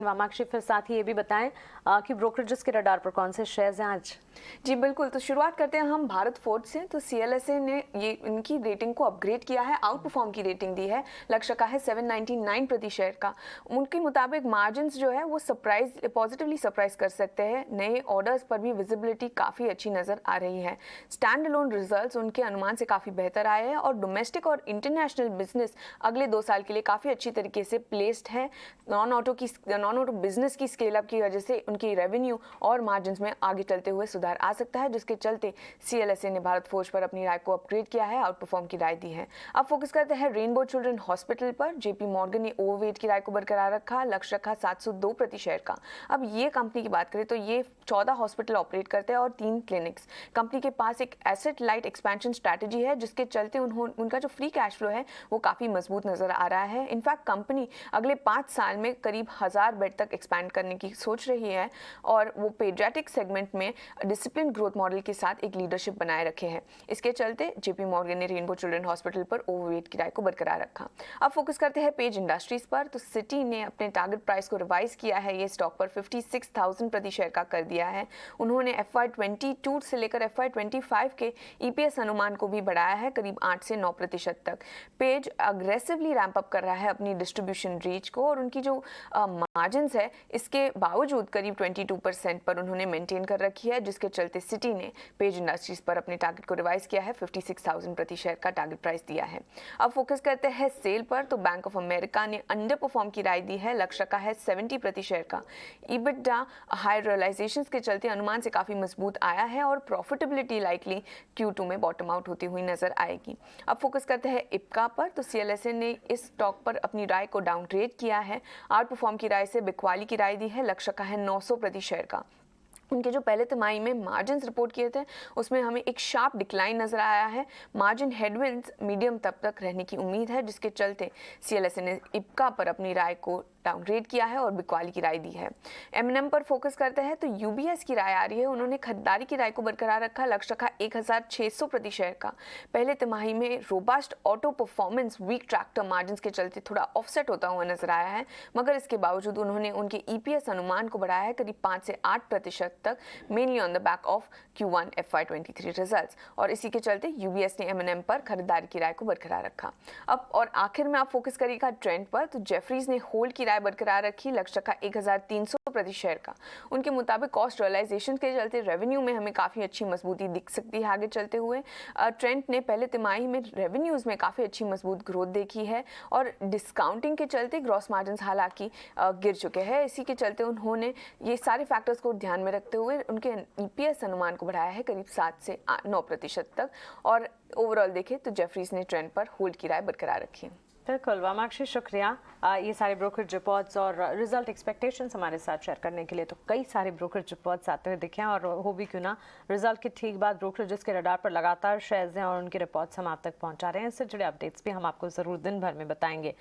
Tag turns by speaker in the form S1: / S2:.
S1: वामाक्षी, फिर साथ ही ये भी बताएं कि ब्रोकरेजेस के रडार पर कौन से शेयर्स हैं आज।
S2: जी बिल्कुल, तो शुरुआत करते हैं हम भारत फोर्ज से। तो सीएलएसए ने ये इनकी रेटिंग को अपग्रेड किया है, आउट परफॉर्म की रेटिंग दी है, लक्ष्य का है 799 प्रति शेयर का। उनके मुताबिक मार्जिन्स जो है वो पॉजिटिवली सरप्राइज कर सकते हैं। नए ऑर्डर्स पर भी विजिबिलिटी काफ़ी अच्छी नज़र आ रही है। स्टैंड अलोन रिजल्ट्स उनके अनुमान से काफ़ी बेहतर आए हैं और डोमेस्टिक और इंटरनेशनल बिजनेस अगले 2 साल के लिए काफ़ी अच्छी तरीके से प्लेस्ड है। नॉन ऑटो बिजनेस की स्केल अप की वजह से उनकी रेवेन्यू और मार्जिन्स में आगे चलते हुए सुधार आ सकता है, जिसके चलते सीएलएसए ने भारत फोर्ज पर अपनी राय को अपग्रेड किया है, आउट परफॉर्म की राय दी है। अब फोकस करते हैं रेनबो चिल्ड्रन हॉस्पिटल पर। जेपी मॉर्गन ने ओवरवेट की राय को बरकरार रखा, लक्ष्य रखा 702 प्रति शेयर का। अब ये कंपनी की बात करें तो ये 14 हॉस्पिटल ऑपरेट करते हैं और 3 क्लिनिक्स। कंपनी के पास एक एसेट लाइट एक्सपेंशन स्ट्रैटेजी है, जिसके चलते उनका जो फ्री कैश फ्लो है वो काफ़ी मजबूत नजर आ रहा है। इनफैक्ट कंपनी अगले 5 साल में करीब 1000 बेड तक एक्सपैंड करने की सोच रही है और वो पेडियाट्रिक सेगमेंट में डिसिप्लिन ग्रोथ मॉडल के साथ एक लीडरशिप बनाए रखे हैं। इसके चलते जेपी मॉर्गन ने रेनबो चिल्ड्रन हॉस्पिटल पर ओवरवेट की राय को बरकरार रखा। अब फोकस करते हैं पेज इंडस्ट्रीज पर। तो सिटी ने अपने टारगेट प्राइस को रिवाइज किया है, ये स्टॉक पर 56,000 प्रति शेयर का कर दिया है। उन्होंने FY22 से लेकर FY25 के EPS अनुमान को भी बढ़ाया है करीब 8 से 9% तक। पेज अग्रेसिवली रैंप अप कर रहा है अपनी डिस्ट्रीब्यूशन रीच को और उनकी जो मार्जिन्स है इसके बावजूद करीब 22% पर उन्होंने मेंटेन कर रखी है, जिसके चलते सिटी ने पेज इंडस्ट्रीज पर अपने टारगेट को रिवाइज किया है, 56,000 प्रति शेयर का टारगेट प्राइस दिया है। अब फोकस करते हैं सेल पर। तो बैंक ऑफ अमेरिका ने अंडर परफॉर्म की राय दी है, लक्ष्य का है 70 प्रति शेयर का। EBITDA हाई रियलाइजेशंस के चलते अनुमान से काफी मजबूत आया है और प्रॉफिटेबिलिटी लाइकली Q2 में बॉटम आउट होती हुई नजर आएगी। अब फोकस करते हैं इप्का पर। तो सीएलएसए ने इस स्टॉक पर अपनी राय को डाउनग्रेड किया है, आउट परफॉर्म की राय से बिकवाली की राय दी है, लक्ष्य का है 900 प्रति शेयर का। उनके जो पहले तिमाही में मार्जिन्स रिपोर्ट किए थे उसमें हमें एक शार्प डिक्लाइन नजर आया है। मार्जिन हेडविंड्स मीडियम तब तक रहने की उम्मीद है, जिसके चलते सीएलएसए ने इप्का पर अपनी राय को डाउनग्रेड किया है और बिकवाली की राय दी है। एमएनएम पर फोकस करते हैं तो यूबीएस की राय आ रही है, उन्होंने खरीदारी की राय को बरकरार रखा, लक्ष्य रखा 1600 प्रति शेयर का। पहले तिमाही में robust auto performance weak tractor margins के चलते थोड़ा ऑफसेट होता हुआ नजर आया है, मगर इसके बावजूद उन्होंने उनके EPS अनुमान को बढ़ाया है करीब 5 से 8% तक, mainly on the back of Q1 FY23 results, और इसी के चलते यूबीएस ने एमएनएम पर खरीदारी की राय को बरकरार रखा। अब और आखिर में आप फोकस करिएगा ट्रेंड पर। तो जेफरीज ने होल्ड की राय बरकरार रखी, लक्ष्य का 1300 प्रति शेयर का। उनके मुताबिक कॉस्ट रियलाइजेशन के चलते रेवेन्यू में हमें काफी अच्छी मजबूती दिख सकती है आगे चलते हुए। ट्रेंड ने पहले तिमाही में रेवेन्यूज में काफी अच्छी मजबूत ग्रोथ देखी है और डिस्काउंटिंग के चलते ग्रॉस मार्जिन हालांकि गिर चुके हैं। इसी के चलते उन्होंने ये सारे फैक्टर्स को ध्यान में रखते हुए उनके EPS अनुमान को बढ़ाया है करीब 7 से 9% तक, और ओवरऑल देखें तो जेफरीज ने ट्रेंड पर होल्ड की राय बरकरार रखी है।
S1: बिल्कुल वामाक्षी, शुक्रिया ये सारे ब्रोकरेज रिपोर्ट्स और रिजल्ट एक्सपेक्टेशंस हमारे साथ शेयर करने के लिए। तो कई सारे ब्रोकरेज रिपोर्ट्स आते हुए दिखे और हो भी क्यों ना, रिजल्ट के ठीक बाद ब्रोकरेजेस के रडार पर लगातार शेयर्स हैं और उनके रिपोर्ट्स हम आप तक पहुंचा रहे हैं। इससे जुड़े अपडेट्स भी हम आपको ज़रूर दिन भर में बताएंगे।